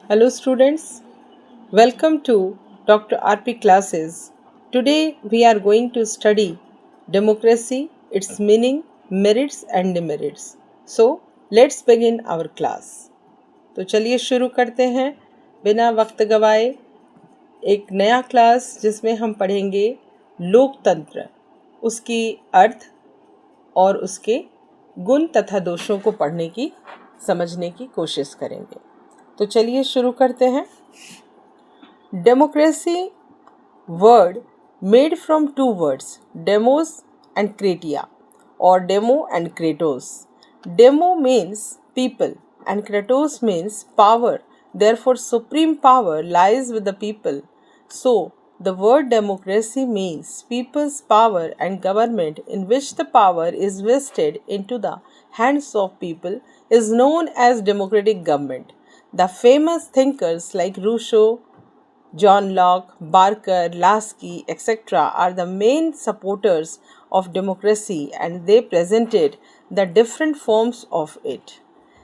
Hello students, welcome to Dr. RP classes. Today we are going to study democracy, its meaning, merits and demerits. So let's begin our class. तो चलिए शुरू करते हैं बिना वक्त गवाए एक नया क्लास जिसमें हम पढ़ेंगे लोकतंत्र, उसकी अर्थ और उसके गुण तथा दोषों को पढ़ने की समझने की कोशिश करेंगे। तो चलिए शुरू करते हैं। Democracy word made from two words, demos and kratia, or demo and kratos. Demo means people and kratos means power. Therefore, supreme power lies with the people. So, the word democracy means people's power and government in which the power is vested into the hands of people is known as democratic government. The famous thinkers like Rousseau, John Locke, Barker, Lasky, etc. are the main supporters of democracy and they presented the different forms of it.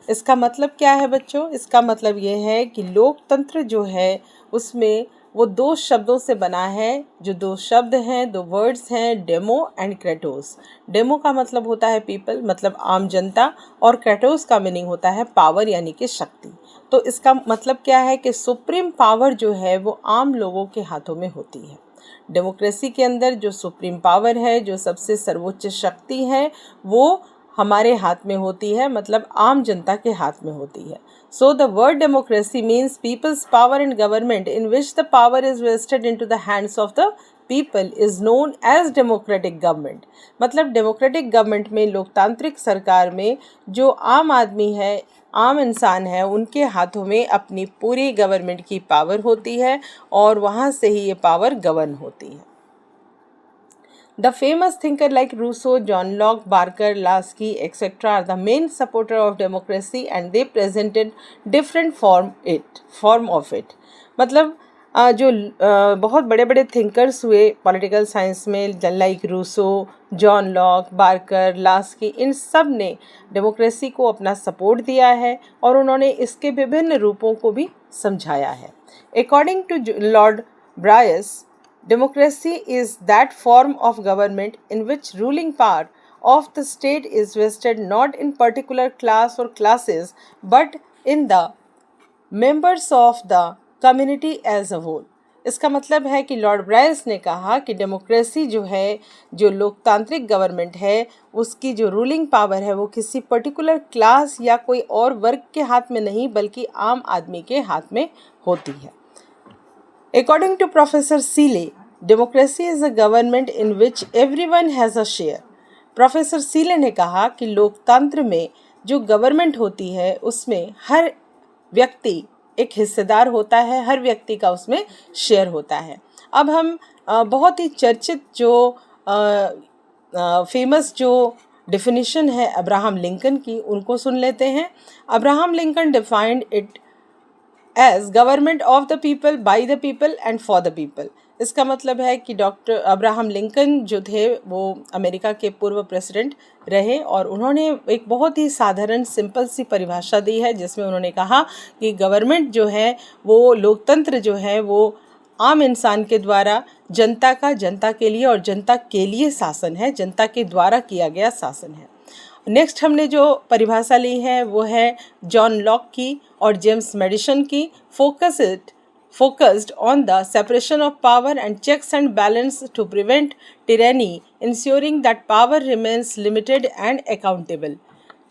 इसका मतलब क्या है बच्चों? इसका मतलब ये है कि लोकतंत्र जो है उसमें वो दो शब्दों से बना है। जो दो शब्द हैं, दो वर्ड्स हैं, डेमो एंड क्रेटोस। डेमो का मतलब होता है पीपल, मतलब आम जनता, और क्रेटोस का मीनिंग होता है पावर यानी कि शक्ति। तो इसका मतलब क्या है कि सुप्रीम पावर जो है वो आम लोगों के हाथों में होती है। डेमोक्रेसी के अंदर जो सुप्रीम पावर है, जो सबसे सर्वोच्च शक्ति है, वो हमारे हाथ में होती है, मतलब आम जनता के हाथ में होती है। So the word democracy means people's power in government in which the power is vested into the hands of the people is known as democratic government. मतलब डेमोक्रेटिक गवर्नमेंट में, लोकतांत्रिक सरकार में, जो आम आदमी है, आम इंसान है, उनके हाथों में अपनी पूरी गवर्नमेंट की पावर होती है और वहाँ से ही ये पावर गवर्न होती है। The famous thinker like Rousseau, John Locke, Barker, Lasky, etc. are the main supporter of democracy and they presented different form of it. मतलब जो बहुत बड़े बड़े थिंकर्स हुए पॉलिटिकल साइंस में, like Rousseau, John Locke, Barker, Laski, इन सब ने डेमोक्रेसी को अपना सपोर्ट दिया है और उन्होंने इसके विभिन्न रूपों को भी समझाया है। According to Lord Bryce, democracy is that form of government in which ruling power of the state is vested not in particular class or classes but in the members of the community as a whole. इसका मतलब है कि Lord Bryce ने कहा कि democracy जो है, जो लोकतांत्रिक गवर्नमेंट है, उसकी जो रूलिंग पावर है वो किसी पर्टिकुलर क्लास या कोई और वर्ग के हाथ में नहीं बल्कि आम आदमी के हाथ में होती है। According to Professor Seeley, democracy is a government in which everyone has a share. Professor Seeley ने कहा कि लोकतंत्र में जो गवर्नमेंट होती है उसमें हर व्यक्ति एक हिस्सेदार होता है, हर व्यक्ति का उसमें शेयर होता है। अब हम बहुत ही चर्चित जो फेमस जो डेफिनेशन है अब्राहम लिंकन की, उनको सुन लेते हैं। Abraham Lincoln defined it as government of the people, by the people and for the people. इसका मतलब है कि डॉक्टर अब्राहम लिंकन जो थे वो अमेरिका के पूर्व प्रेसिडेंट रहे और उन्होंने एक बहुत ही साधारण सिंपल सी परिभाषा दी है जिसमें उन्होंने कहा कि गवर्नमेंट जो है वो, लोकतंत्र जो है वो आम इंसान के द्वारा जनता का, जनता के लिए और जनता के लिए शासन है, जनता के द्वारा किया गया शासन है। नेक्स्ट हमने जो परिभाषा ली है वो है जॉन लॉक की और जेम्स मेडिसन की। focused on the separation of power and checks and balance to prevent tyranny, ensuring that power remains limited and accountable.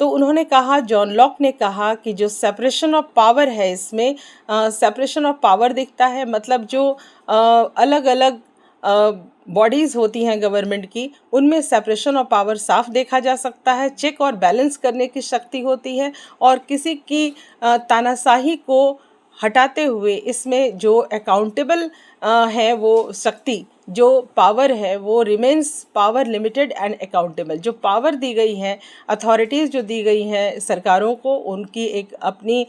तो उन्होंने कहा, जॉन लॉक ने कहा कि जो सेपरेशन ऑफ पावर है, इसमें सेपरेशन ऑफ पावर दिखता है, मतलब जो अलग अलग बॉडीज़ होती हैं गवर्नमेंट की, उनमें सेपरेशन ऑफ पावर साफ देखा जा सकता है। चेक और बैलेंस करने की शक्ति होती है और किसी की तानाशाही को हटाते हुए इसमें जो अकाउंटेबल है वो शक्ति, जो पावर है वो remains power limited and accountable. जो पावर दी गई है, अथॉरिटीज़ जो दी गई हैं सरकारों को, उनकी एक अपनी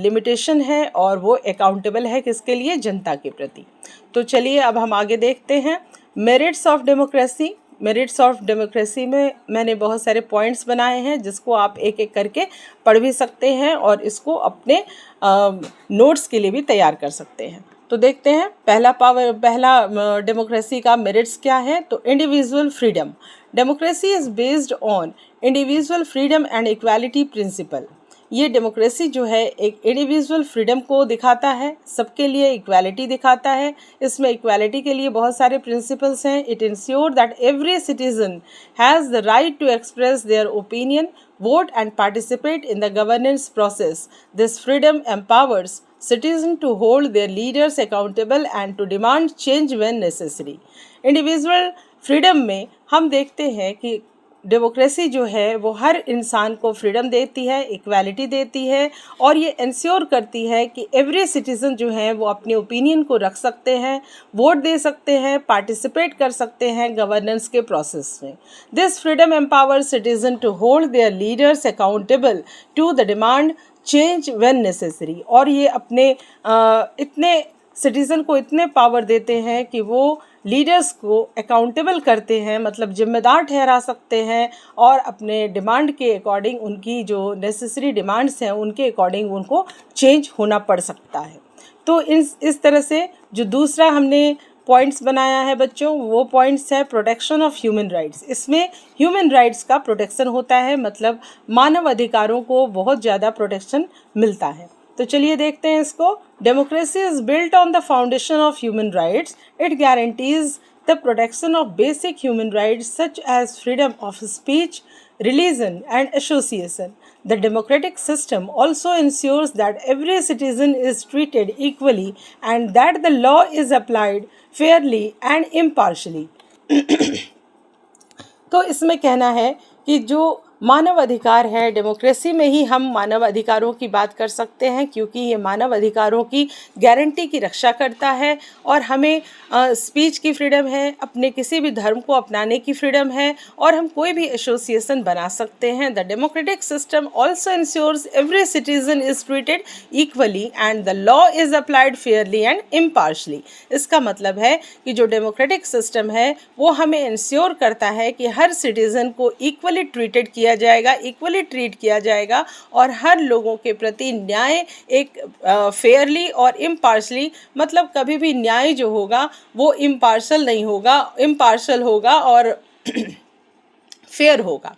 लिमिटेशन है और वो अकाउंटेबल है किसके लिए? जनता के प्रति। तो चलिए अब हम आगे देखते हैं। Merits of democracy, merits of democracy में मैंने बहुत सारे पॉइंट्स बनाए हैं जिसको आप एक एक करके पढ़ भी सकते हैं और इसको अपने नोट्स के लिए भी तैयार कर सकते हैं। तो देखते हैं पहला डेमोक्रेसी का मेरिट्स क्या है। तो individual freedom, democracy is based on individual freedom and equality principle. ये डेमोक्रेसी जो है एक इंडिविजुअल फ्रीडम को दिखाता है, सबके लिए इक्वालिटी दिखाता है। इसमें इक्वालिटी के लिए बहुत सारे प्रिंसिपल्स हैं। It ensure that every citizen has the right to express their opinion, vote and participate in the governance process. This freedom empowers citizens to hold their leaders accountable and to demand change when necessary. Individual freedom में हम देखते हैं कि democracy जो है वो हर इंसान को फ्रीडम देती है, इक्वालिटी देती है और ये इंश्योर करती है कि एवरी सिटीज़न जो है वो अपने ओपिनियन को रख सकते हैं, वोट दे सकते हैं, पार्टिसिपेट कर सकते हैं गवर्नेंस के प्रोसेस में। This freedom empower citizen to hold their leaders accountable to the demand change when necessary. और ये अपने इतने सिटीज़न को इतने पावर देते हैं कि वो लीडर्स को अकाउंटेबल करते हैं, मतलब जिम्मेदार ठहरा सकते हैं और अपने डिमांड के अकॉर्डिंग, उनकी जो नेसेसरी डिमांड्स हैं उनके अकॉर्डिंग उनको चेंज होना पड़ सकता है। तो इस तरह से जो दूसरा हमने पॉइंट्स बनाया है बच्चों, वो पॉइंट्स है प्रोटेक्शन ऑफ ह्यूमन राइट्स। इसमें ह्यूमन राइट्स का प्रोटेक्शन होता है, मतलब मानव अधिकारों को बहुत ज़्यादा प्रोटेक्शन मिलता है। तो चलिए देखते हैं इसको। Democracy is built on the foundation of human rights. It guarantees the protection of basic human rights such as freedom of speech, religion and association. The democratic system also ensures that every citizen is treated equally and that the law is applied fairly and impartially. तो इसमें कहना है कि जो मानव अधिकार है, democracy में ही हम मानव अधिकारों की बात कर सकते हैं, क्योंकि ये मानव अधिकारों की गारंटी की रक्षा करता है और हमें स्पीच की फ्रीडम है, अपने किसी भी धर्म को अपनाने की फ्रीडम है और हम कोई भी एसोसिएशन बना सकते हैं। The democratic system also ensures every citizen is treated equally and the law is applied fairly and impartially. इसका मतलब है कि जो डेमोक्रेटिक सिस्टम है वो हमें इंश्योर करता है कि हर सिटीजन को इक्वली ट्रीटेड किया जाएगा, इक्वली ट्रीट किया जाएगा और हर लोगों के प्रति न्याय एक फेयरली और इम्पार्शली, मतलब कभी भी न्याय जो होगा वो इम्पार्शल नहीं होगा, इम्पार्शल होगा और फेयर होगा।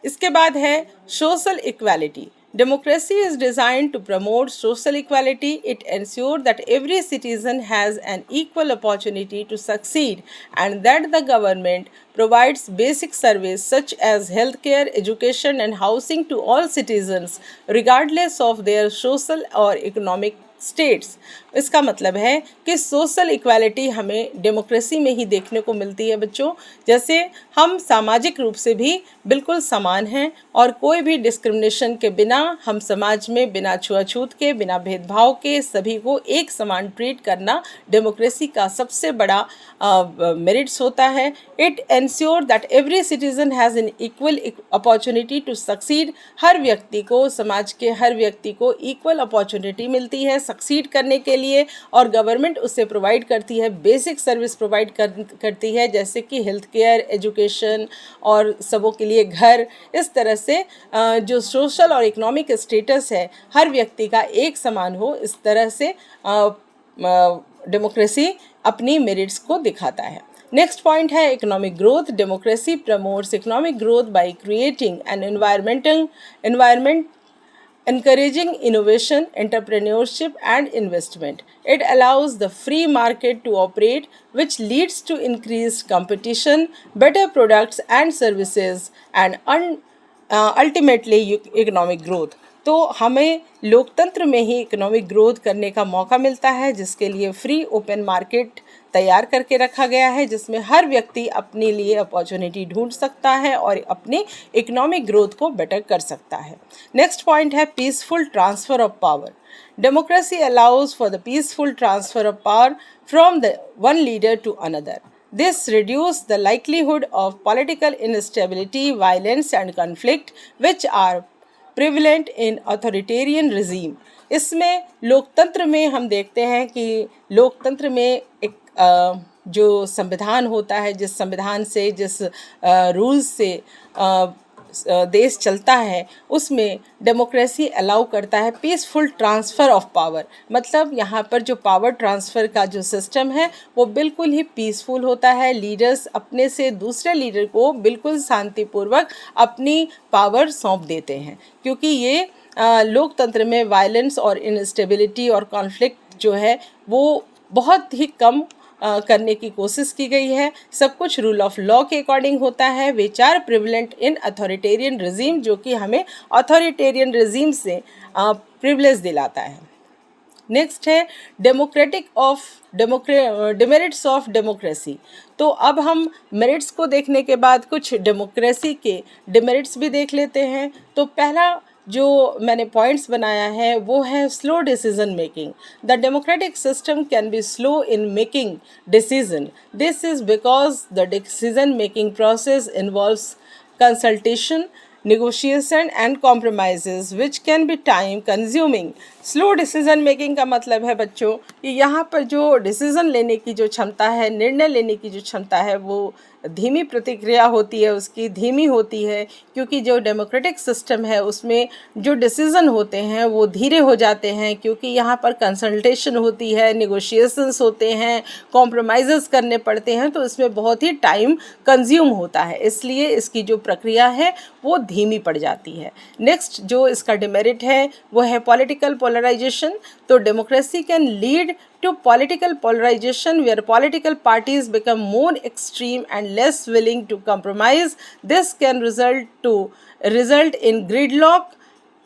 इसके बाद है social equality. Democracy is designed to promote social equality. It ensures that every citizen has an equal opportunity to succeed and that the government provides basic services such as healthcare, education and housing to all citizens regardless of their social or economic states. इसका मतलब है कि social equality हमें democracy में ही देखने को मिलती है बच्चों। जैसे हम सामाजिक रूप से भी बिल्कुल समान हैं और कोई भी डिस्क्रिमिनेशन के बिना हम समाज में बिना छुआछूत के, बिना भेदभाव के सभी को एक समान ट्रीट करना डेमोक्रेसी का सबसे बड़ा मेरिट्स होता है। It ensure that every citizen has an equal opportunity to succeed. हर व्यक्ति को, समाज के हर व्यक्ति को इक्वल अपॉर्चुनिटी मिलती है सक्सीड करने के लिए और गवर्नमेंट उसे प्रोवाइड करती है, बेसिक सर्विस प्रोवाइड करती है, जैसे कि हेल्थ केयर, एजुकेशन और सबों के लिए घर। इस तरह से जो सोशल और इकोनॉमिक स्टेटस है हर व्यक्ति का एक समान हो, इस तरह से डेमोक्रेसी अपनी मेरिट्स को दिखाता है। नेक्स्ट पॉइंट है economic growth. Democracy promotes economic growth by creating an environment encouraging innovation, entrepreneurship and investment. It allows the free market to operate, which leads to increased competition, better products and services and ultimately economic growth. तो हमें लोकतंत्र में ही economic growth करने का मौका मिलता है, जिसके लिए फ्री ओपन मार्केट तैयार करके रखा गया है, जिसमें हर व्यक्ति अपने लिए अपॉर्चुनिटी ढूंढ सकता है और अपनी इकोनॉमिक ग्रोथ को बेटर कर सकता है। नेक्स्ट पॉइंट है peaceful transfer of power. Democracy allows for the peaceful transfer of power from the one leader to another. This reduces the likelihood of political instability, violence and conflict which are prevalent in authoritarian regime. इसमें लोकतंत्र में हम देखते हैं कि लोकतंत्र में एक जो संविधान होता है, जिस संविधान से, जिस रूल्स से देश चलता है, उसमें डेमोक्रेसी अलाउ करता है पीसफुल ट्रांसफ़र ऑफ पावर। मतलब यहाँ पर जो पावर ट्रांसफ़र का जो सिस्टम है वो बिल्कुल ही पीसफुल होता है। लीडर्स अपने से दूसरे लीडर को बिल्कुल शांतिपूर्वक अपनी पावर सौंप देते हैं, क्योंकि ये लोकतंत्र में वायलेंस और इनस्टेबिलिटी और कॉन्फ्लिक्ट जो है वो बहुत ही कम करने की कोशिश की गई है। सब कुछ रूल ऑफ लॉ के अकॉर्डिंग होता है, which are prevalent in authoritarian regime, जो कि हमें अथॉरिटेरियन रिजीम से प्रिविलेज दिलाता है। नेक्स्ट है डिमेरिट्स ऑफ डेमोक्रेसी। तो अब हम मेरिट्स को देखने के बाद कुछ डेमोक्रेसी के डिमेरिट्स भी देख लेते हैं। तो पहला जो मैंने पॉइंट्स बनाया है वो है slow decision making. The democratic system can be slow in making decision. This is because the decision making process involves consultation, negotiation and compromises which can be time consuming। Slow decision making का मतलब है बच्चों कि यहाँ पर जो decision लेने की जो क्षमता है, निर्णय लेने की जो क्षमता है, वो धीमी प्रतिक्रिया होती है, उसकी धीमी होती है, क्योंकि जो डेमोक्रेटिक सिस्टम है उसमें जो डिसीज़न होते हैं वो धीरे हो जाते हैं, क्योंकि यहाँ पर कंसल्टेशन होती है, निगोशिएशंस होते हैं, कॉम्प्रोमाइज़ेस करने पड़ते हैं, तो इसमें बहुत ही टाइम कंज्यूम होता है, इसलिए इसकी जो प्रक्रिया है वो धीमी पड़ जाती है। नेक्स्ट जो इसका डिमेरिट है वो है पॉलिटिकल पोलराइजेशन। तो democracy can lead to political polarization where political parties become more extreme and less willing to compromise. This can result in gridlock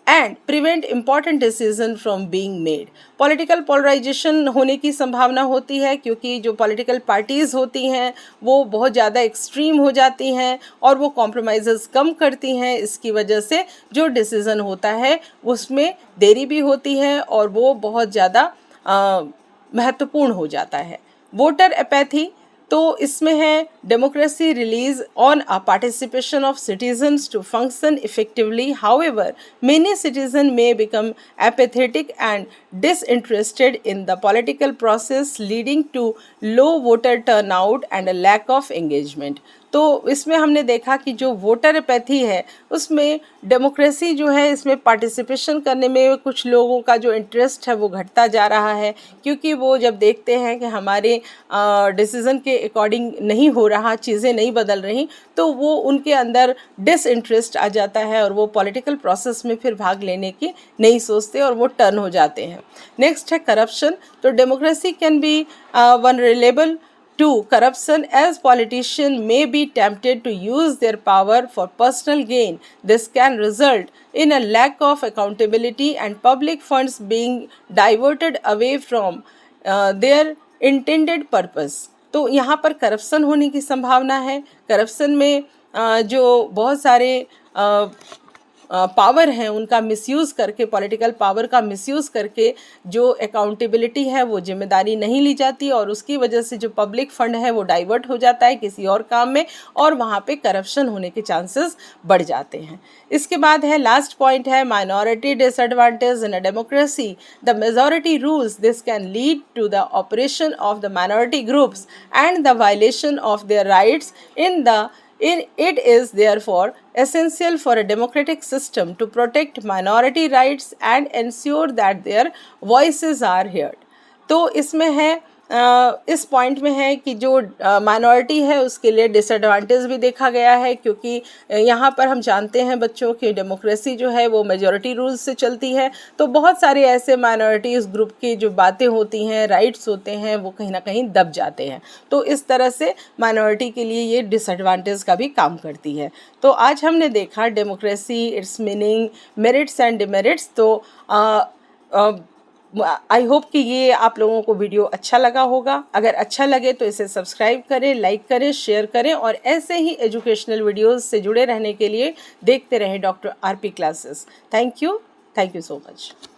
and prevent important decision from being made। Political polarization होने की संभावना होती है, क्योंकि जो political parties होती हैं वो बहुत ज़्यादा एक्सट्रीम हो जाती हैं और वो कॉम्प्रोमाइज़ेस कम करती हैं। इसकी वजह से जो डिसीज़न होता है उसमें देरी भी होती है और वो बहुत ज़्यादा महत्वपूर्ण हो जाता है। वोटर एपैथी, तो इसमें है democracy relies on a participation of citizens to function effectively. However many citizen may become apathetic and disinterested in the political process leading to low voter turnout and a lack of engagement. तो इसमें हमने देखा कि जो voter apathy है उसमें democracy जो है इसमें पार्टिसिपेशन करने में कुछ लोगों का जो इंटरेस्ट है वो घटता जा रहा है, क्योंकि वो जब देखते हैं कि हमारे डिसीज़न के अकॉर्डिंग नहीं हो रहा, चीज़ें नहीं बदल रही, तो वो उनके अंदर डिसइंटरेस्ट आ जाता है और वो पॉलिटिकल प्रोसेस में फिर भाग लेने की नहीं सोचते और वो टर्न हो जाते हैं। नेक्स्ट है करप्शन। तो democracy can be vulnerable to corruption as politicians may be tempted to use their power for personal gain. This can result in a lack of accountability and public funds being diverted away from their intended purpose। तो यहाँ पर corruption होने की संभावना है। Corruption में जो बहुत सारे पावर हैं उनका मिसयूज़ करके, पॉलिटिकल पावर का मिसयूज़ करके जो अकाउंटेबिलिटी है वो जिम्मेदारी नहीं ली जाती और उसकी वजह से जो पब्लिक फंड है वो डाइवर्ट हो जाता है किसी और काम में और वहाँ पे करप्शन होने के चांसेस बढ़ जाते हैं। इसके बाद है लास्ट पॉइंट है minority disadvantage in a democracy. The majority rules this can lead to the operation of the minority groups and the violation of their rights It is therefore essential for a democratic system to protect minority rights and ensure that their voices are heard। तो इसमें है इस point में है कि जो minority है उसके लिए डिसएडवांटेज भी देखा गया है, क्योंकि यहाँ पर हम जानते हैं बच्चों कि डेमोक्रेसी जो है वो मेजॉरिटी रूल्स से चलती है, तो बहुत सारे ऐसे माइनॉरिटीज़ ग्रुप की जो बातें होती हैं, राइट्स होते हैं, वो कहीं ना कहीं दब जाते हैं। तो इस तरह से माइनॉरिटी के लिए ये डिसएडवांटेज का भी काम करती है। तो आज हमने देखा democracy, it's meaning, merits and demerits. तो आई होप कि ये आप लोगों को वीडियो अच्छा लगा होगा। अगर अच्छा लगे तो इसे सब्सक्राइब करें, लाइक करें, शेयर करें और ऐसे ही एजुकेशनल वीडियोस से जुड़े रहने के लिए देखते रहें doctor RP classes. Thank you so much.